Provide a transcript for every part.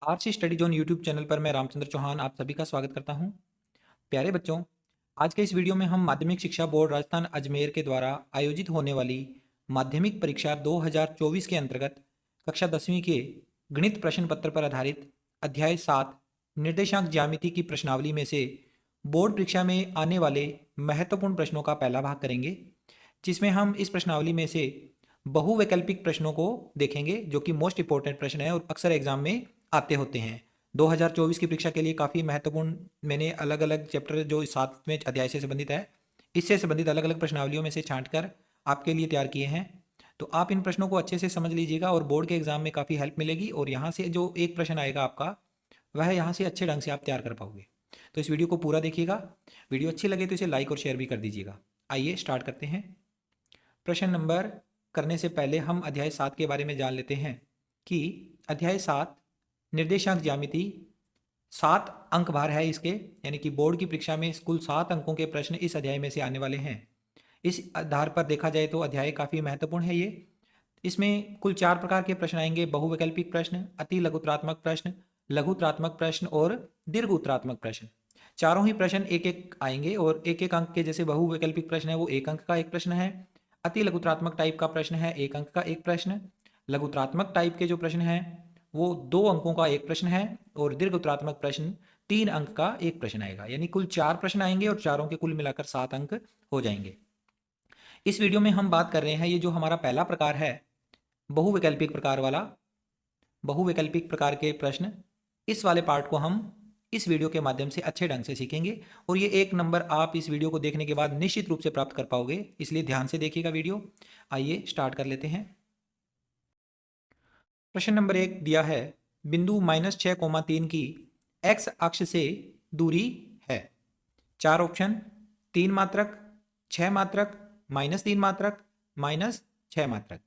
RC study zone YouTube channel पर मैं रामचंद्र चौहान आप सभी का स्वागत करता हूं। प्यारे बच्चों, आज के इस वीडियो में हम माध्यमिक शिक्षा बोर्ड राजस्थान अजमेर के द्वारा आयोजित होने वाली माध्यमिक परीक्षा 2024 के अंतर्गत कक्षा 10वीं के गणित प्रश्न पत्र पर आधारित अध्याय 7 निर्देशांक ज्यामिति की प्रश्नावली में से बोर्ड परीक्षा में आने वाले महत्वपूर्ण प्रश्नों का पहला भाग करेंगे, जिसमें हम इस प्रश्नावली में से बहुवैकल्पिक प्रश्नों को देखेंगे, जो कि मोस्ट इंपॉर्टेंट प्रश्न है और अक्सर एग्जाम में आते होते हैं। 2024 की परीक्षा के लिए काफ़ी महत्वपूर्ण मैंने अलग अलग चैप्टर जो 7वें अध्याय से संबंधित है, इससे संबंधित अलग अलग प्रश्नावलियों में से छांट कर आपके लिए तैयार किए हैं। तो आप इन प्रश्नों को अच्छे से समझ लीजिएगा और बोर्ड के एग्जाम में काफ़ी हेल्प मिलेगी, और यहाँ से जो एक प्रश्न आएगा आपका, वह यहाँ से अच्छे ढंग से आप तैयार कर पाओगे। तो इस वीडियो को पूरा देखिएगा। वीडियो अच्छी लगे तो इसे लाइक और शेयर भी कर दीजिएगा। आइए स्टार्ट करते हैं। प्रश्न नंबर करने से पहले हम अध्याय 7 के बारे में जान लेते हैं कि अध्याय 7 निर्देशांक ज्यामिति 7 अंक भार है इसके, यानी कि बोर्ड की परीक्षा में कुल 7 अंकों के प्रश्न इस अध्याय में से आने वाले हैं। इस आधार पर देखा जाए तो अध्याय काफ़ी महत्वपूर्ण है ये। इसमें कुल 4 प्रकार के प्रश्न आएंगे: बहुवैकल्पिक प्रश्न, अति लघुत्रात्मक प्रश्न, लघुत्रात्मक प्रश्न और दीर्घ उत्तरात्मक प्रश्न। चारों ही प्रश्न एक एक आएंगे और एक एक अंक के। जैसे बहुवैकल्पिक प्रश्न है वो 1 अंक का एक प्रश्न है, अति लघुत्रात्मक टाइप का प्रश्न है 1 अंक का एक प्रश्न, लघुत्रात्मक टाइप के जो प्रश्न है वो 2 अंकों का एक प्रश्न है, और दीर्घ उत्तरात्मक प्रश्न 3 अंक का एक प्रश्न आएगा। यानी कुल 4 प्रश्न आएंगे और चारों के कुल मिलाकर 7 अंक हो जाएंगे। इस वीडियो में हम बात कर रहे हैं, ये जो हमारा पहला प्रकार है बहुवैकल्पिक प्रकार वाला, बहुवैकल्पिक प्रकार के प्रश्न, इस वाले पार्ट को हम इस वीडियो के माध्यम से अच्छे ढंग से सीखेंगे, और ये 1 नंबर आप इस वीडियो को देखने के बाद निश्चित रूप से प्राप्त कर पाओगे, इसलिए ध्यान से देखिएगा वीडियो। आइए स्टार्ट कर लेते हैं। प्रश्न नंबर 1 दिया है, बिंदु -6,3 की x अक्ष से दूरी है। 4 ऑप्शन: 3 मात्रक, 6 मात्रक, -3 मात्रक, -6 मात्रक।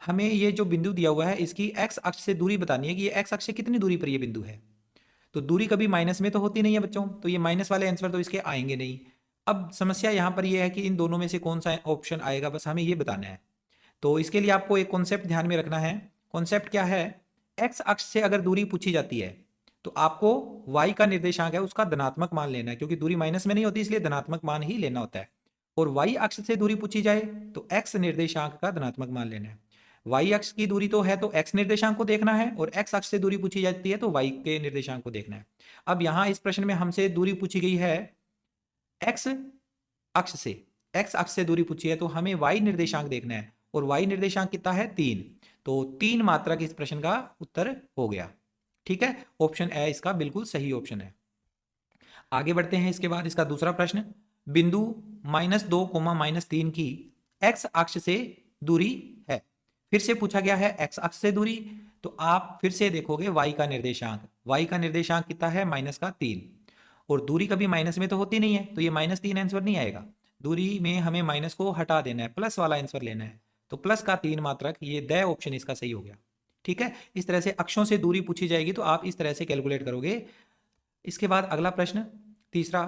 हमें ये जो बिंदु दिया हुआ है इसकी x अक्ष से दूरी बतानी है कि ये x अक्ष से कितनी दूरी पर ये बिंदु है। तो दूरी कभी माइनस में तो होती नहीं है बच्चों, तो ये माइनस वाले आंसर तो इसके आएंगे नहीं। अब समस्या यहाँ पर ये है कि इन दोनों में से कौन सा ऑप्शन आएगा, बस हमें ये बताना है। तो इसके लिए आपको एक कॉन्सेप्ट ध्यान में रखना है। कॉन्सेप्ट क्या है? एक्स अक्ष से अगर दूरी पूछी जाती है तो आपको y का निर्देशांक है उसका धनात्मक मान लेना है, क्योंकि दूरी माइनस में नहीं होती, इसलिए धनात्मक मान ही लेना होता है। और y अक्ष से दूरी पूछी जाए तो x निर्देशांक का धनात्मक मान लेना है। y अक्ष की दूरी तो है तो x निर्देशांक को देखना है, और x अक्ष से दूरी पूछी जाती है तो y के निर्देशांक को देखना है। अब यहाँ इस प्रश्न में हमसे दूरी पूछी गई है x अक्ष से, x अक्ष से दूरी पूछी है तो हमें y निर्देशांक देखना है, और y निर्देशांक कितना है 3, तो 3 मात्रक इस प्रश्न का उत्तर हो गया। ठीक है, ऑप्शन ए इसका बिल्कुल सही ऑप्शन है। आगे बढ़ते हैं। इसके बाद इसका दूसरा प्रश्न, बिंदु -2, -3 की x अक्ष से दूरी है। फिर से पूछा गया है x अक्ष से दूरी, तो आप फिर से देखोगे y का निर्देशांक, y का निर्देशांक कितना है -3, और दूरी कभी माइनस में तो होती नहीं है, तो ये -3 आंसर नहीं आएगा। दूरी में हमें माइनस को हटा देना है, प्लस वाला आंसर लेना है, तो प्लस का 3 मात्रक, ये द ऑप्शन इसका सही हो गया। ठीक है, इस तरह से अक्षों से दूरी पूछी जाएगी तो आप इस तरह से कैलकुलेट करोगे। इसके बाद अगला प्रश्न तीसरा,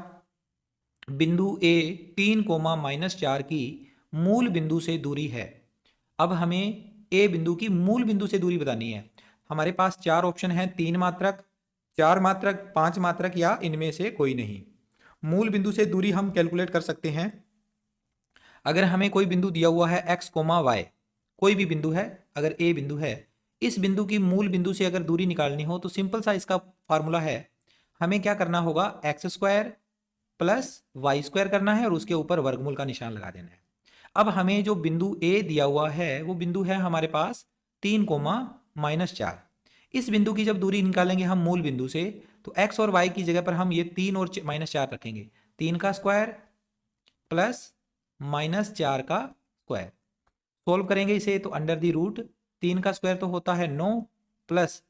बिंदु ए 3, -4 की मूल बिंदु से दूरी है। अब हमें ए बिंदु की मूल बिंदु से दूरी बतानी है। हमारे पास 4 ऑप्शन हैं: 3 मात्रक, 4 मात्रक, 5 मात्रक या इनमें से कोई नहीं। मूल बिंदु से दूरी हम कैलकुलेट कर सकते हैं। अगर हमें कोई बिंदु दिया हुआ है x, y, कोई भी बिंदु है, अगर ए बिंदु है, इस बिंदु की मूल बिंदु से अगर दूरी निकालनी हो तो सिंपल सा इसका फॉर्मूला है, हमें क्या करना होगा, x² + y² करना है और उसके ऊपर वर्गमूल का निशान लगा देना है। अब हमें जो बिंदु ए दिया हुआ है वो बिंदु है हमारे पास 3, -4। इस बिंदु की जब दूरी निकालेंगे हम मूल बिंदु से, तो x और y की जगह पर हम ये 3 और -4 रखेंगे। 3 का स्क्वायर प्लस -4 का स्क्वायर, सोल्व करेंगे इसे तो अंडर दी रूट 3 का स्क्वायर तो होता है 9, प्लस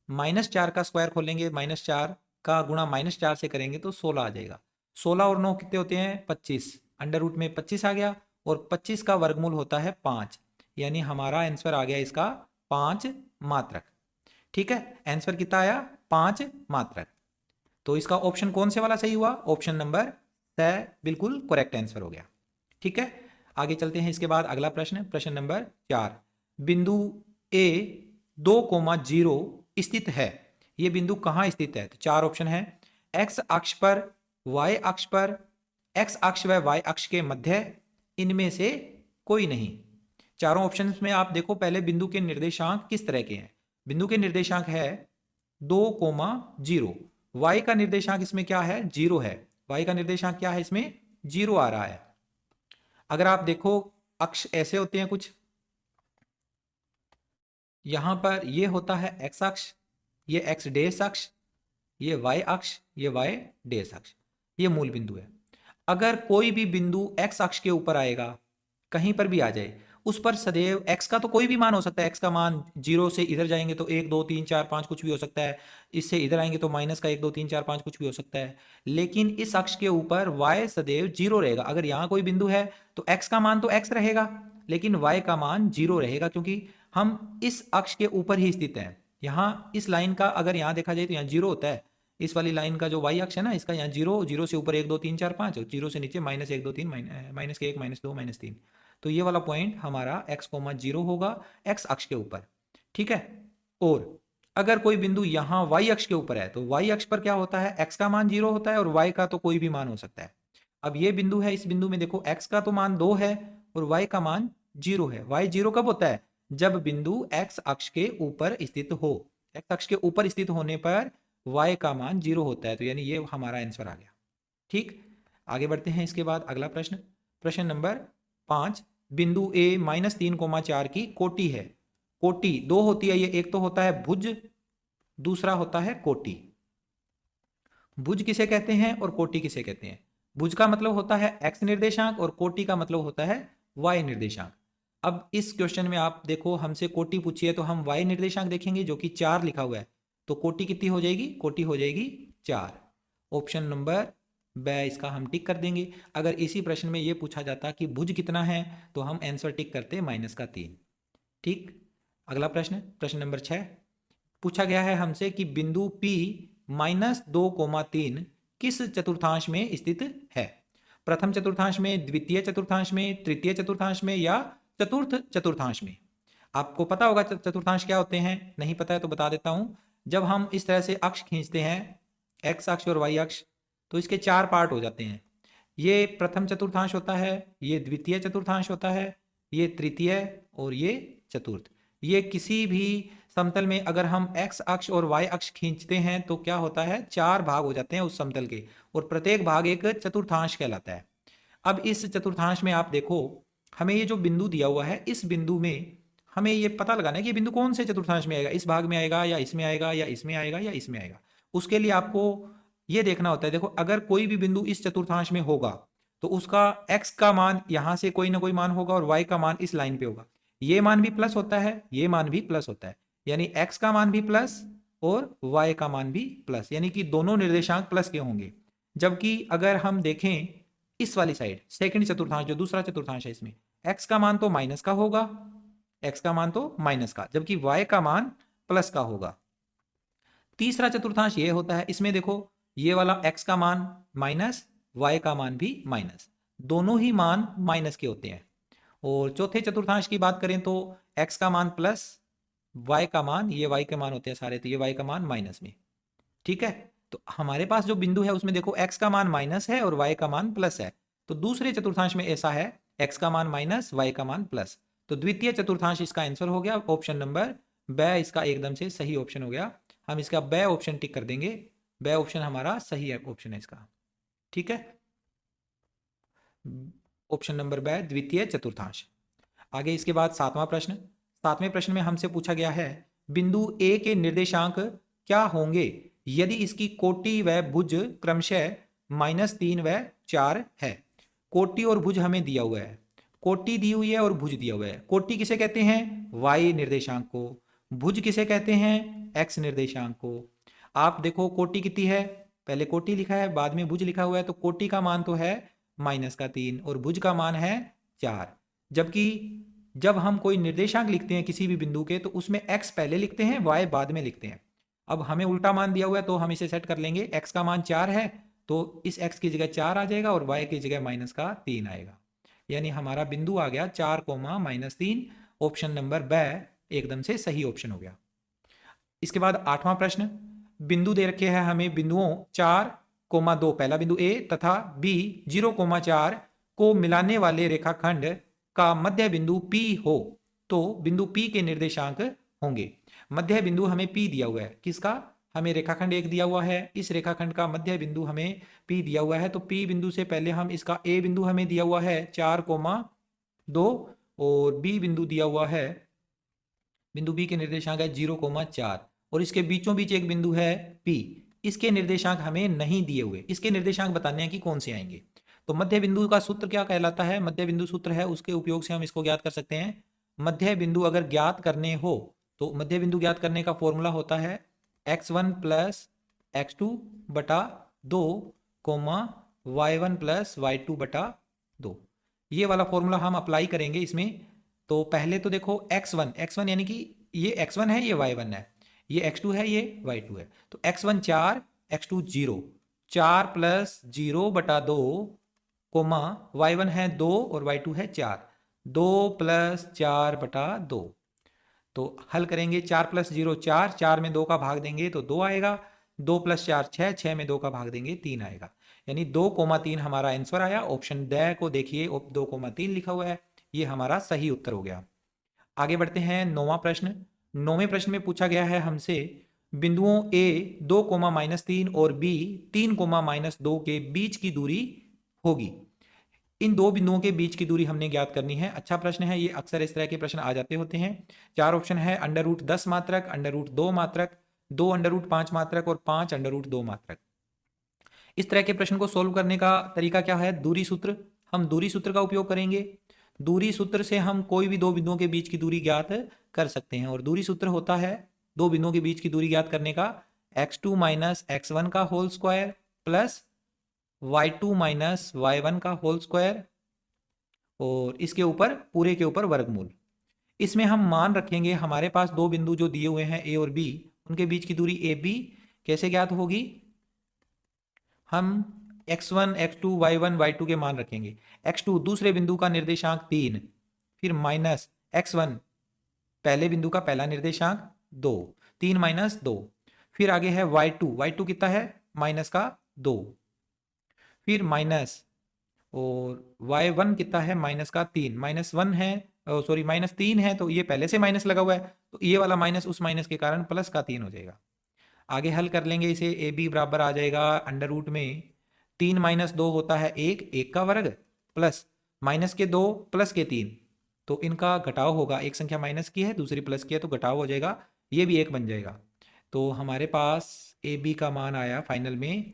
-4 का स्क्वायर खोलेंगे, -4 का गुणा -4 से करेंगे तो 16 आ जाएगा। 16 और 9 कितने होते हैं 25, अंडर रूट में 25 आ गया, और 25 का वर्गमूल होता है 5, यानी हमारा आंसर आ गया इसका 5 मात्रक। ठीक है, आंसर कितना आया 5 मात्रक। तो इसका ऑप्शन कौन से वाला सही हुआ, ऑप्शन नंबर स बिल्कुल करेक्ट आंसर हो गया। ठीक है, आगे चलते हैं। इसके बाद अगला प्रश्न, प्रश्न नंबर 4, बिंदु ए 2, 0 स्थित है। ये बिंदु कहाँ स्थित है? तो चार ऑप्शन है, एक्स अक्ष पर, वाई अक्ष पर, एक्स अक्ष व वाई अक्ष के मध्य, इनमें से कोई नहीं। चारों ऑप्शंस में आप देखो, पहले बिंदु के निर्देशांक किस तरह के हैं। बिंदु के निर्देशांक है 2,0। वाई का निर्देशांक इसमें क्या है? 0 है। वाई का निर्देशांक क्या है? इसमें 0 आ रहा है। अगर आप देखो अक्ष ऐसे होते हैं कुछ, यहां पर ये होता है एक्स अक्ष, ये एक्स डेस अक्ष, ये वाई अक्ष, ये वाई डेस अक्ष, ये मूल बिंदु है। अगर कोई भी बिंदु एक्स अक्ष के ऊपर आएगा, कहीं पर भी आ जाए, उस पर सदैव एक्स का तो कोई भी मान हो सकता है। एक्स का मान 0 से इधर जाएंगे तो 1 2 3 4 5 कुछ भी हो सकता है, इससे इधर आएंगे तो माइनस का 1 2 3 4 5 कुछ भी हो सकता है। लेकिन इस अक्ष के ऊपर y सदैव 0 रहेगा। अगर यहाँ कोई बिंदु है तो x का मान तो x रहेगा, लेकिन y का मान 0 रहेगा, क्योंकि हम इस अक्ष के ऊपर ही स्थित हैं। यहाँ इस लाइन का अगर यहाँ देखा जाए तो यहाँ 0 होता है। इस वाली लाइन का जो y अक्ष है ना, इसका यहाँ 0, 0 से ऊपर 1 2 3 4 5, 0 से नीचे माइनस 1 2 3, माइनस के 1 माइनस 2 माइनस 3। तो ये वाला पॉइंट हमारा x, 0 होगा x अक्ष के ऊपर, ठीक है। और अगर कोई बिंदु यहाँ y अक्ष के ऊपर है तो y अक्ष पर क्या होता है? x का मान 0 होता है और y का तो कोई भी मान हो सकता है। अब ये बिंदु है, इस बिंदु में देखो x का तो मान 2 है और y का मान 0 है। y 0 कब होता है? जब बिंदु x अक्ष के ऊपर स्थित हो। x अक्ष के ऊपर स्थित होने पर y का मान 0 होता है। तो यानी ये हमारा आंसर आ गया, ठीक। आगे बढ़ते हैं। इसके बाद अगला प्रश्न, प्रश्न नंबर 5। बिंदु A -3,4 की कोटि है। कोटि दो होती है, ये एक तो होता है भुज, दूसरा होता है कोटि। भुज किसे कहते हैं और कोटि किसे कहते हैं? भुज का मतलब होता है x निर्देशांक और कोटि का मतलब होता है y निर्देशांक। अब इस क्वेश्चन में आप देखो, हमसे कोटि पूछी है तो हम y निर्देशांक देखेंगे जो कि 4 लिखा हुआ है। तो कोटि कितनी हो जाएगी? कोटि हो जाएगी 4। ऑप्शन नंबर ब इसका हम टिक कर देंगे। अगर इसी प्रश्न में ये पूछा जाता कि भुज कितना है तो हम आंसर टिक करते -3, ठीक। अगला प्रश्न, प्रश्न नंबर 6। पूछा गया है हमसे कि बिंदु P -2,3 किस चतुर्थांश में स्थित है? प्रथम चतुर्थांश में, द्वितीय चतुर्थांश में, तृतीय चतुर्थांश में या चतुर्थ चतुर्थांश में? आपको पता होगा चतुर्थांश क्या होते हैं, नहीं पता है तो बता देता हूं। जब हम इस तरह से अक्ष खींचते हैं, एक्स अक्ष और वाई अक्ष, तो इसके 4 पार्ट हो जाते हैं। ये प्रथम चतुर्थांश होता है, ये द्वितीय चतुर्थांश होता है, ये तृतीय और ये चतुर्थ। ये किसी भी समतल में अगर हम एक्स अक्ष और वाई अक्ष खींचते हैं तो क्या होता है? 4 भाग हो जाते हैं उस समतल के, और प्रत्येक भाग एक चतुर्थांश कहलाता है। अब इस चतुर्थांश में आप देखो, हमें ये जो बिंदु दिया हुआ है, इस बिंदु में हमें ये पता लगाना है कि बिंदु कौन से चतुर्थांश में आएगा। इस भाग में आएगा या इसमें आएगा या इसमें आएगा या इसमें आएगा। उसके लिए आपको ये देखना होता है। देखो, अगर कोई भी बिंदु इस चतुर्थांश में होगा तो उसका x का मान यहां से कोई ना कोई मान होगा और y का मान इस लाइन पे होगा। ये मान भी प्लस होता है, ये मान भी प्लस होता है, यानी x का मान भी प्लस और y का मान भी प्लस, यानी कि दोनों निर्देशांक प्लस के होंगे। जबकि अगर हम देखें इस वाली साइड, सेकंड चतुर्थांश जो दूसरा चतुर्थांश है, इसमें x का मान तो माइनस का होगा, x का मान तो माइनस का, जबकि y का मान प्लस का होगा। तीसरा चतुर्थांश ये होता है, इसमें देखो ये वाला x का मान माइनस, y का मान भी माइनस, दोनों ही मान माइनस के होते हैं। और चौथे चतुर्थांश की बात करें तो x का मान प्लस, y का मान, ये y के मान होते हैं सारे, तो ये y का मान माइनस में, ठीक है। तो हमारे पास जो बिंदु है उसमें देखो x का मान माइनस है और y का मान प्लस है। तो दूसरे चतुर्थांश में ऐसा है, x का मान माइनस, y का मान प्लस। तो द्वितीय चतुर्थांश इसका आंसर हो गया। ऑप्शन नंबर ब इसका एकदम से सही ऑप्शन हो गया। हम इसका ब ऑप्शन टिक कर देंगे। ब ऑप्शन हमारा सही ऑप्शन है इसका, ठीक है। ऑप्शन नंबर ब द्वितीय चतुर्थांश। आगे इसके बाद 7वां प्रश्न। 7वें प्रश्न में हमसे पूछा गया है बिंदु A के निर्देशांक क्या होंगे यदि इसकी कोटि व भुज क्रमशः -3 व 4 है। कोटि और भुज हमें दिया हुआ है, कोटि दी हुई है और भुज दिया हुआ है। कोटि किसे कहते हैं? y निर्देशांक को। भुज किसे कहते हैं? x निर्देशांक को। आप देखो कोटि कितनी है, पहले कोटि लिखा है बाद में भुज लिखा हुआ है, तो कोटि का मान तो है -3 और भुज का मान है 4। जबकि जब हम कोई निर्देशांक लिखते हैं किसी भी बिंदु के तो उसमें x पहले लिखते हैं, y बाद में लिखते हैं। अब हमें उल्टा मान दिया हुआ है तो हम इसे सेट कर लेंगे। x का मान 4 है तो इस x की जगह 4 आ जाएगा और y की जगह -3 आएगा, यानी हमारा बिंदु आ गया 4, -3। ऑप्शन नंबर ब एकदम से सही ऑप्शन हो गया। इसके बाद 8वां प्रश्न। बिंदु दे रखे हैं हमें, बिंदुओं 4,2 पहला बिंदु ए तथा बी 0,4 को मिलाने वाले रेखाखंड का मध्य बिंदु P हो तो बिंदु P के निर्देशांक होंगे। मध्य बिंदु हमें P दिया हुआ है, किसका? हमें रेखाखंड एक दिया हुआ है, इस रेखाखंड का मध्य बिंदु हमें P दिया हुआ है, तो P बिंदु से पहले हम इसका A बिंदु हमें दिया हुआ है 4,2 और B बिंदु दिया हुआ है, बिंदु B के निर्देशांक है 0,4 और इसके बीचों बीच एक बिंदु है P, इसके निर्देशांक हमें नहीं दिए हुए, इसके निर्देशांक बताने हैं कि कौन से आएंगे। तो मध्य बिंदु का सूत्र क्या कहलाता है? मध्य बिंदु सूत्र है, उसके उपयोग से हम इसको ज्ञात कर सकते हैं। मध्य बिंदु अगर ज्ञात करने हो तो मध्य बिंदु ज्ञात करने का फॉर्मूला होता है x1 प्लस x2 बटा 2 कोमा y1 प्लस y2 बटा 2। ये वाला फॉर्मूला हम अप्लाई करेंगे इसमें। तो पहले तो देखो x1 यानी कि ये x1 है, ये y1 है, ये x2 है, ये y2 है। तो x1 4, x2 0, 4 प्लस 0 बटा 2 कोमा y1 है 2 और y2 है 4, 2 प्लस 4 बटा 2। तो हल करेंगे, 4 प्लस 0 4, 4 में 2 का भाग देंगे तो 2 आएगा, 2 प्लस 4 6, 6 में 2 का भाग देंगे 3 आएगा, यानी 2,3 हमारा आंसर आया। ऑप्शन ड को देखिए 2,3 लिखा हुआ है, ये हमारा सही उत्तर हो गया। आगे बढ़ते हैं 9वां प्रश्न। 9वें प्रश्न में पूछा गया है हमसे बिंदुओं A 2,-3 और B 3,-2 के बीच की दूरी होगी। इन दो बिंदुओं के बीच की दूरी हमने ज्ञात करनी है। अच्छा प्रश्न है ये, अक्सर इस तरह के प्रश्न आ जाते होते हैं। 4 ऑप्शन है, √10 मात्रक, √2 मात्रक, 2 √5 मात्रक और 5 √2 मात्रक। इस तरह के प्रश्न को सोल्व करने का तरीका क्या है? दूरी सूत्र, हम दूरी सूत्र का उपयोग करेंगे। दूरी सूत्र से हम कोई भी दो बिंदुओं के बीच की दूरी ज्ञात कर सकते हैं और दूरी सूत्र होता है दो बिंदुओं के बीच की दूरी ज्ञात करने का x2 माइनस x1 का whole square plus y2 minus y1 का होल स्क्वायर और इसके ऊपर पूरे के ऊपर वर्गमूल। इसमें हम मान रखेंगे हमारे पास दो बिंदु जो दिए हुए हैं A और B, उनके बीच की दूरी AB कैसे ज्ञात होगी? हम x1, x2, y1, y2 के मान रखेंगे। x2 दूसरे बिंदु का निर्देशांक 3, फिर माइनस x1 पहले बिंदु का पहला निर्देशांक 2, 3 माइनस 2, फिर आगे है y2 कितना है? माइनस का 2, फिर माइनस और y1 कितना है? माइनस का 3, -1 है, सॉरी -3 है, तो ये पहले से माइनस लगा हुआ है, तो ये वाला माइनस उस माइनस के कारण प्लस का 3 हो जाएगा। आगे हल कर लेंगे इसे, AB बराबर आ जाएगा अंडर रूट में 3 माइनस 2 होता है 1, 1 का वर्ग प्लस माइनस के 2 प्लस के 3, तो इनका घटाव होगा, एक संख्या माइनस की है दूसरी प्लस की है तो घटाव हो जाएगा, ये भी 1 बन जाएगा। तो हमारे पास AB का मान आया फाइनल में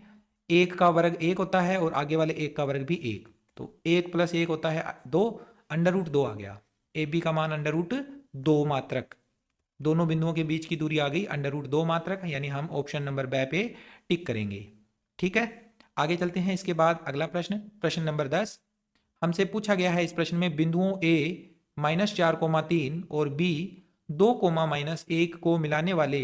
1 का वर्ग 1 होता है और आगे वाले 1 का वर्ग भी 1, तो 1 + 1 होता है 2, अंडर रूट 2 आ गया। AB का मान अंडर रूट 2 मात्रक, दोनों बिंदुओं के बीच की दूरी आ गई अंडर रूट 2 मात्रक, यानी हम ऑप्शन नंबर ब पे टिक करेंगे। ठीक है, आगे चलते हैं। इसके बाद अगला प्रश्न, प्रश्न नंबर 10 हमसे पूछा गया है। इस प्रश्न में बिंदुओं A -4,3 और B 2,-1 को मिलाने वाले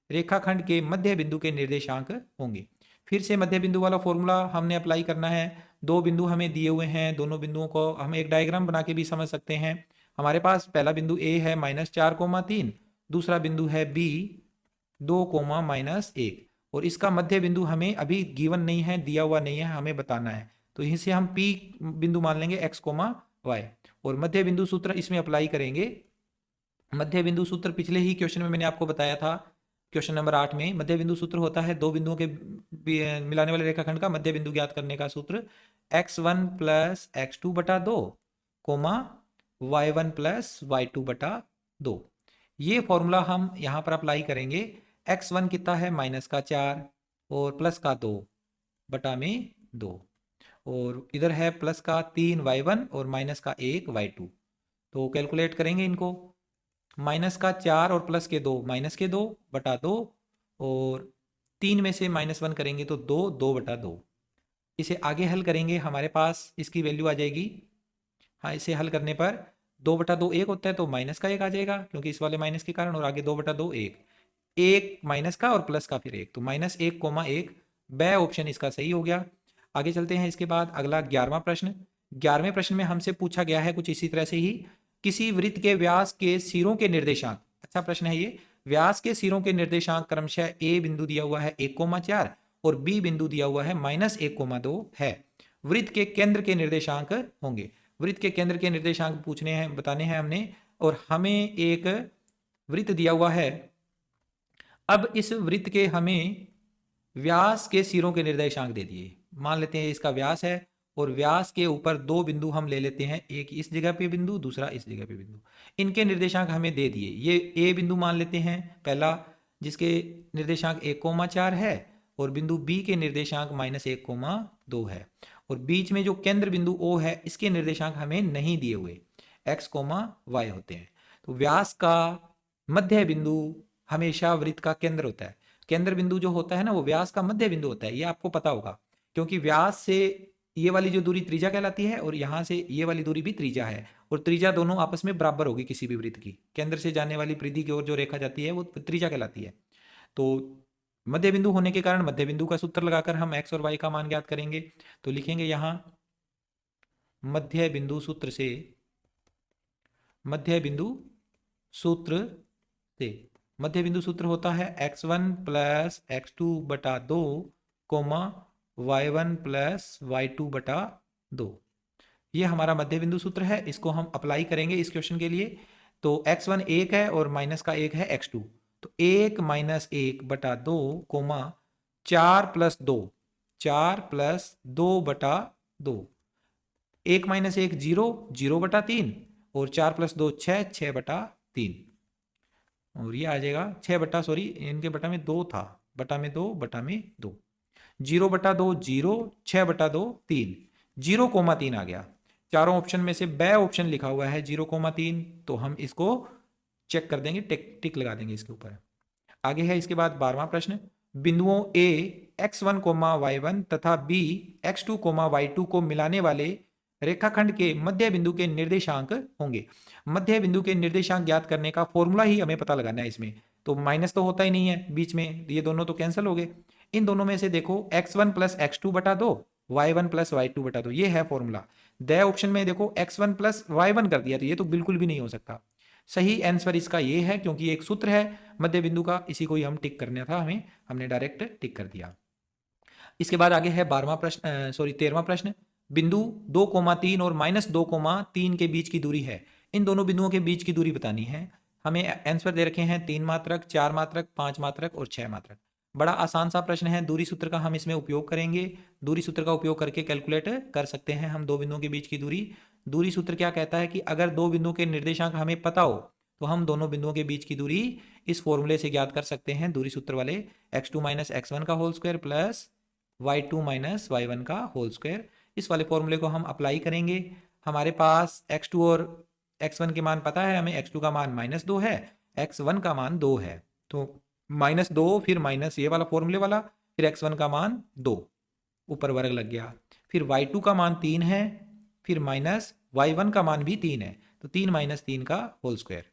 रेखाखंड के मध्य बिंदु के निर्देशांक होंगे। फिर से मध्य बिंदु वाला फॉर्मूला हमने अप्लाई करना है। दो बिंदु हमें दिए हुए हैं, दोनों बिंदुओं को हम एक डायग्राम बना के भी समझ सकते हैं। हमारे पास पहला बिंदु A है -4,3, दूसरा बिंदु है B 2,-1 और इसका मध्य बिंदु हमें अभी गिवन नहीं है, दिया हुआ नहीं है, हमें बताना है। तो यहीं से हम P बिंदु मान लेंगे x, y और मध्य बिंदु सूत्र इसमें अप्लाई करेंगे। मध्य बिंदु सूत्र पिछले ही क्वेश्चन में मैंने आपको बताया था, क्वेश्चन नंबर 8 में मध्य बिंदु सूत्र होता है दो बिंदुओं के मिलाने वाले रेखाखंड का मध्य बिंदु ज्ञात करने का सूत्र x1 + x2 बटा 2, y1 + y2 बटा 2। ये फॉर्मूला हम यहाँ पर अप्लाई करेंगे। x1 कितना है? -4 और प्लस का 2 बटा में 2 और इधर है प्लस का 3 y1 और माइनस का 1 y2। तो कैलकुलेट करेंगे इनको, -4 और प्लस के 2 -2 बटा 2 और 3 में से -1 करेंगे तो 2 बटा 2। इसे आगे हल करेंगे, हमारे पास इसकी वैल्यू आ जाएगी। हाँ, इसे हल करने पर 2 बटा 2 1 होता है तो माइनस का 1 आ जाएगा क्योंकि इस वाले माइनस के कारण, और आगे 2 बटा 2 1 माइनस का और प्लस का फिर 1, तो -1,1 ब ऑप्शन इसका सही हो गया। आगे चलते हैं। इसके बाद अगला 11वां प्रश्न। 11वें प्रश्न में हमसे पूछा गया है कुछ इसी तरह से ही, किसी वृत्त के व्यास के सिरों के निर्देशांक, अच्छा प्रश्न है ये, व्यास के सिरों के निर्देशांक क्रमशः ए बिंदु दिया हुआ है 1,4 और बी बिंदु दिया हुआ है -1,2 है। वृत्त के केंद्र के निर्देशांक होंगे। वृत्त के केंद्र के निर्देशांक पूछने हैं, बताने हैं हमने, और हमें एक वृत्त दिया हुआ है। अब इस वृत्त के हमें व्यास के सिरों के निर्देशांक दे दिए। मान लेते हैं इसका व्यास है और व्यास के ऊपर दो बिंदु हम ले लेते हैं, एक इस जगह पे बिंदु, दूसरा इस जगह पे बिंदु। इनके निर्देशांक हमें दे दिए। ये ए बिंदु मान लेते हैं पहला, जिसके निर्देशांक 1,4 है और बिंदु बी के निर्देशांक -1,2 है। और बीच में जो केंद्र बिंदु ओ है इसके निर्देशांक हमें नहीं दिए हुए, x, y होते हैं। तो व्यास का मध्य बिंदु हमेशा वृत्त का केंद्र होता है। केंद्र बिंदु जो होता है ना, वो व्यास का मध्य बिंदु होता है, ये आपको पता होगा, क्योंकि व्यास से ये वाली जो दूरी त्रिज्या कहलाती है और यहाँ से ये वाली दूरी भी त्रिज्या है, और त्रिज्या दोनों आपस में बराबर होगी किसी भी वृत्त की। केंद्र से जाने वाली परिधि की ओर जो रेखा जाती है वो त्रिज्या कहलाती है। तो मध्य बिंदु होने के कारण मध्य बिंदु का सूत्र लगाकर हम x और y का मान ज्ञात करेंगे। तो लिखेंगे यहाँ मध्य बिंदु सूत्र से, मध्य बिंदु सूत्र से, मध्य बिंदु सूत्र होता है x1 प्लस x2 बटा 2 कोमा y1 प्लस y2 बटा 2। ये हमारा मध्य बिंदु सूत्र है, इसको हम अप्लाई करेंगे इस क्वेश्चन के लिए। तो x1 1 है और माइनस का 1 है x2, तो 1 माइनस 1 बटा 2 कोमा 4 प्लस 2, 4 प्लस 2 बटा 2, 1 माइनस 1 0, 0 बटा 3, और 4 प्लस 2 6, 6 बटा 3, और ये आ जाएगा 6 बटा, सॉरी इनके बटा में 2 था, बटा में 2, बटा में 2, 0 बटा 2 0, 6 बटा 2 3, 0,3 आ गया। चारों ऑप्शन में से ब ऑप्शन लिखा हुआ है 0,3, तो हम इसको चेक कर देंगे, टिक लगा देंगे इसके ऊपर। आगे है इसके बाद 12वां प्रश्न। बिंदुओं a x1, y1 तथा b x2, y2 को मिलाने वाले रेखाखंड के मध्य बिंदु के निर्देशांक होंगे। मध्य बिंदु के निर्देशांक ज्ञात करने का फॉर्मूला ही हमें पता लगाना है इसमें। तो माइनस तो होता ही नहीं है बीच में, ये दोनों तो कैंसिल हो गए। इन दोनों में से देखो x1 प्लस x2 बटा 2, y1 प्लस y2 बटा 2, ये है फॉर्मूला। द ऑप्शन में देखो x1 प्लस y1 कर दिया, तो ये तो बिल्कुल भी नहीं हो सकता। सही आंसर इसका ये है, क्योंकि एक सूत्र है मध्य बिंदु का, इसी को ही हम टिक करना था हमें, हमने डायरेक्ट टिक कर दिया। इसके बाद आगे है 13वां प्रश्न। बिंदु 2,3 और -2,3 के बीच की दूरी है। इन दोनों बिंदुओं के बीच की दूरी बतानी है। हमें आंसर दे रखे हैं 3 मात्रक, 4 मात्रक, 5 मात्रक और 6 मात्रक। बड़ा आसान सा प्रश्न है। दूरी सूत्र का हम इसमें उपयोग करेंगे। दूरी सूत्र का उपयोग करके कैलकुलेट कर सकते हैं हम दो बिंदुओं के बीच की दूरी। दूरी सूत्र क्या कहता है कि अगर दो बिंदुओं के निर्देशांक हमें पता हो तो हम दोनों बिंदुओं के बीच की दूरी इस फॉर्मूले से ज्ञात कर सकते हैं, दूरी सूत्र वाले, x2 माइनस x1 का whole square plus y2 minus y1 का होल स्क्वायर। इस वाले फॉर्मूले को हम अप्लाई करेंगे। हमारे पास x2 और x1 के मान पता है हमें, x2 का मान -2 है, x1 का मान 2 है, तो -2 फिर माइनस ये वाला फॉर्मूले वाला, फिर x1 का मान 2, ऊपर वर्ग लग गया, फिर y2 का मान 3 है, फिर माइनस y1 का मान भी 3 है, तो 3 माइनस 3 का होल स्क्वायर,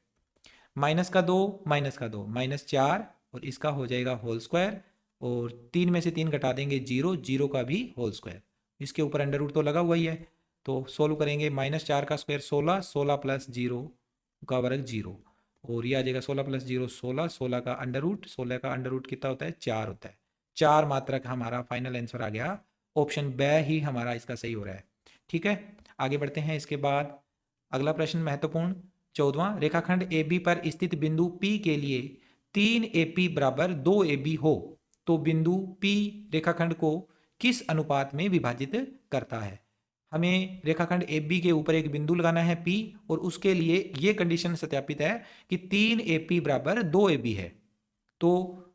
माइनस का 2 -4, और इसका हो जाएगा होल स्क्वायर, और 3 में से 3 घटा देंगे 0, 0 का भी होल स्क्वायर। इसके ऊपर अंडर रूट तो लगा हुआ ही है, तो सोल्व करेंगे। -4 का स्क्वायर 16, 16 प्लस 0 का वर्ग 0, और ये आ जाएगा 16 प्लस 0 16, 16 का अंडर रूट, 16 का अंडर रूट कितना होता है, 4 होता है। 4 मात्रक हमारा फाइनल आंसर आ गया। ऑप्शन ब ही हमारा इसका सही हो रहा है। ठीक है, आगे बढ़ते हैं। इसके बाद अगला प्रश्न महत्वपूर्ण 14वां। रेखाखंड AB पर स्थित बिंदु P के लिए 3AP बराबर 2AB हो तो बिंदु P रेखाखंड को किस अनुपात में विभाजित करता है। हमें रेखाखंड AB के ऊपर एक बिंदु लगाना है P, और उसके लिए ये कंडीशन सत्यापित है कि 3AP बराबर 2AB है। तो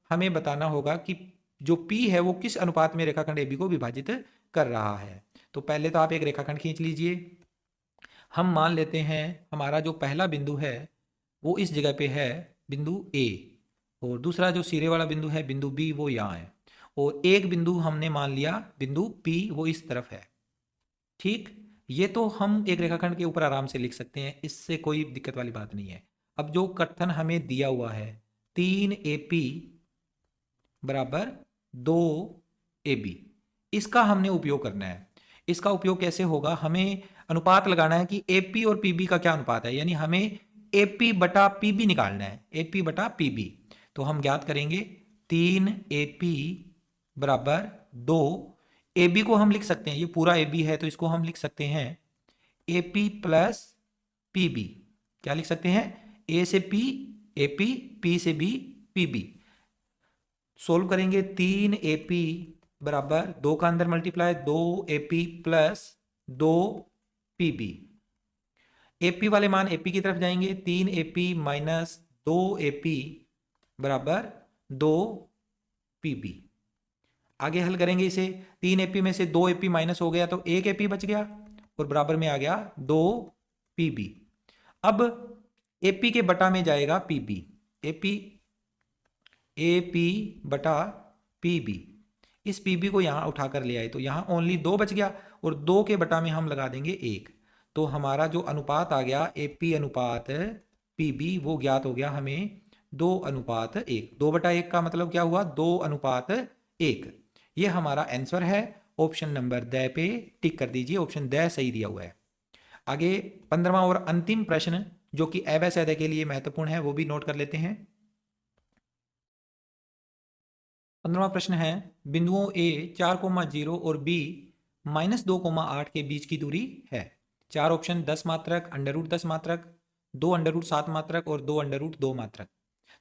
हमें बताना होगा कि जो P है वो किस अनुपात में रेखाखंड AB को विभाजित कर रहा है। तो पहले तो आप एक रेखाखंड खींच लीजिए। हम मान लेते हैं हमारा जो पहला बिंदु है वो इस जगह पे है, बिंदु A, और दूसरा जो सिरे वाला बिंदु है बिंदु B वो यहाँ है, और एक बिंदु हमने मान लिया बिंदु P वो इस तरफ है। ठीक, ये तो हम एक रेखाखंड के ऊपर आराम से लिख सकते हैं, इससे कोई दिक्कत वाली बात नहीं है। अब जो कथन हमें दिया हुआ है 3AP बराबर 2AB, इसका हमने उपयोग करना है। इसका उपयोग कैसे होगा, हमें अनुपात लगाना है कि AP और PB का क्या अनुपात है, यानी हमें AP बटा PB निकालना है, AP बटा PB। तो हम ज्ञात करेंगे 3AP बराबर 2। AB को हम लिख सकते हैं, ये पूरा AB है तो इसको हम लिख सकते हैं AP प्लस PB। क्या लिख सकते हैं? A से P AP, P से B PB। सोल्व करेंगे 3AP बराबर 2 का अंदर multiply 2AP plus 2PB। AP वाले मान AP की तरफ जाएंगे, 3AP माइनस 2AP बराबर 2PB। आगे हल करेंगे इसे, 3AP में से 2AP माइनस हो गया तो 1AP बच गया और बराबर में आ गया 2PB। अब AP के बटा में जाएगा PB, AP बटा PB। इस PB को यहां उठाकर ले आए तो यहां ओनली 2 बच गया और 2 के बटा में हम लगा देंगे 1। तो हमारा जो अनुपात आ गया AP अनुपात PB वो ज्ञात हो गया हमें 2:1। 2/1 का मतलब क्या हुआ? 2:1। ये हमारा आंसर है। ऑप्शन नंबर द पे टिक कर दीजिए, ऑप्शन द सही दिया हुआ है। आगे 15वां और अंतिम प्रश्न जो कि अवैध के लिए महत्वपूर्ण है वो भी नोट कर लेते हैं। 15वां प्रश्न है, बिंदुओं A 4,0 और B -2,8 के बीच की दूरी है। 4 ऑप्शन 10 मात्रक, √10 मात्रक, 2 √7 मात्रक और 2 √2 मात्रक।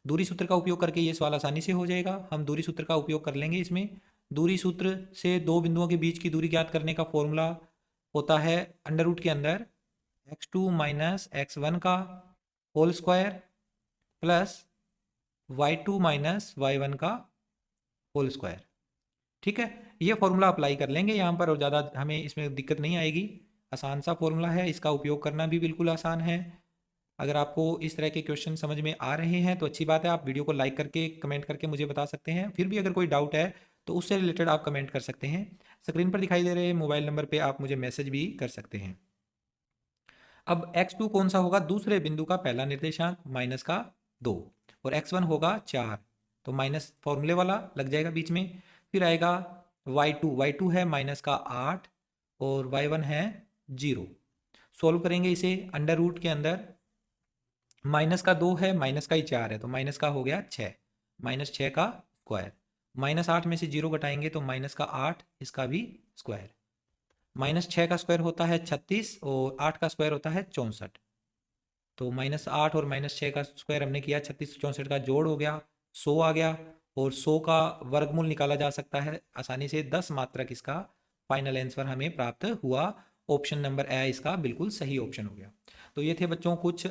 दूरी सूत्र का उपयोग करके ये सवाल आसानी से हो जाएगा। हम दूरी सूत्र का उपयोग कर लेंगे इसमें। दूरी सूत्र से दो बिंदुओं के बीच की दूरी ज्ञात करने का फॉर्मूला होता है अंडर के अंदर x2 माइनस x1 का whole square plus y2 minus y1 का होल स्क्वायर। ठीक है, ये फॉर्मूला अप्लाई कर लेंगे यहाँ पर और ज़्यादा हमें इसमें दिक्कत नहीं आएगी। आसान सा फॉर्मूला है, इसका उपयोग करना भी बिल्कुल आसान है। अगर आपको इस तरह के क्वेश्चन समझ में आ रहे हैं तो अच्छी बात है, आप वीडियो को लाइक करके कमेंट करके मुझे बता सकते हैं। फिर भी अगर कोई डाउट है तो उससे रिलेटेड आप कमेंट कर सकते हैं। स्क्रीन पर दिखाई दे रहे मोबाइल नंबर पे आप मुझे मैसेज भी कर सकते हैं। अब x2 कौन सा होगा? दूसरे बिंदु का पहला निर्देशांक माइनस का 2 और x1 होगा 4, तो माइनस फॉर्मूले वाला लग जाएगा बीच में। फिर आएगा y2 है माइनस का 8 और y1 है 0। सोल्व करेंगे इसे, अंडर रूट के अंदर माइनस का 2 है माइनस का ही 4 है तो माइनस का हो गया 6, -6 का स्क्वायर। -8 में से 0 घटाएंगे तो माइनस का 8, इसका भी स्क्वायर। -6 का स्क्वायर होता है 36 और 8 का स्क्वायर होता है 64। तो -8 और -6 का स्क्वायर हमने किया, 36 64 का जोड़ हो गया, 100 आ गया और 100 का वर्गमूल निकाला जा सकता है आसानी से, 10 मात्रक इसका फाइनल आंसर हमें प्राप्त हुआ। ऑप्शन नंबर ए इसका बिल्कुल सही ऑप्शन हो गया। तो ये थे बच्चों कुछ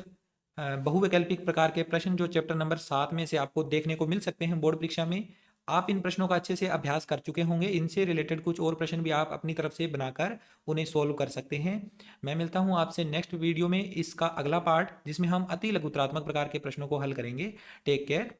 बहुवैकल्पिक प्रकार के प्रश्न जो चैप्टर नंबर 7 में से आपको देखने को मिल सकते हैं बोर्ड परीक्षा में। आप इन प्रश्नों का अच्छे से अभ्यास कर चुके होंगे। इनसे रिलेटेड कुछ और प्रश्न भी आप अपनी तरफ से बनाकर उन्हें सोल्व कर सकते हैं। मैं मिलता हूं आपसे नेक्स्ट वीडियो में, इसका अगला पार्ट जिसमें हम अति लघुत्रात्मक प्रकार के प्रश्नों को हल करेंगे। Take care.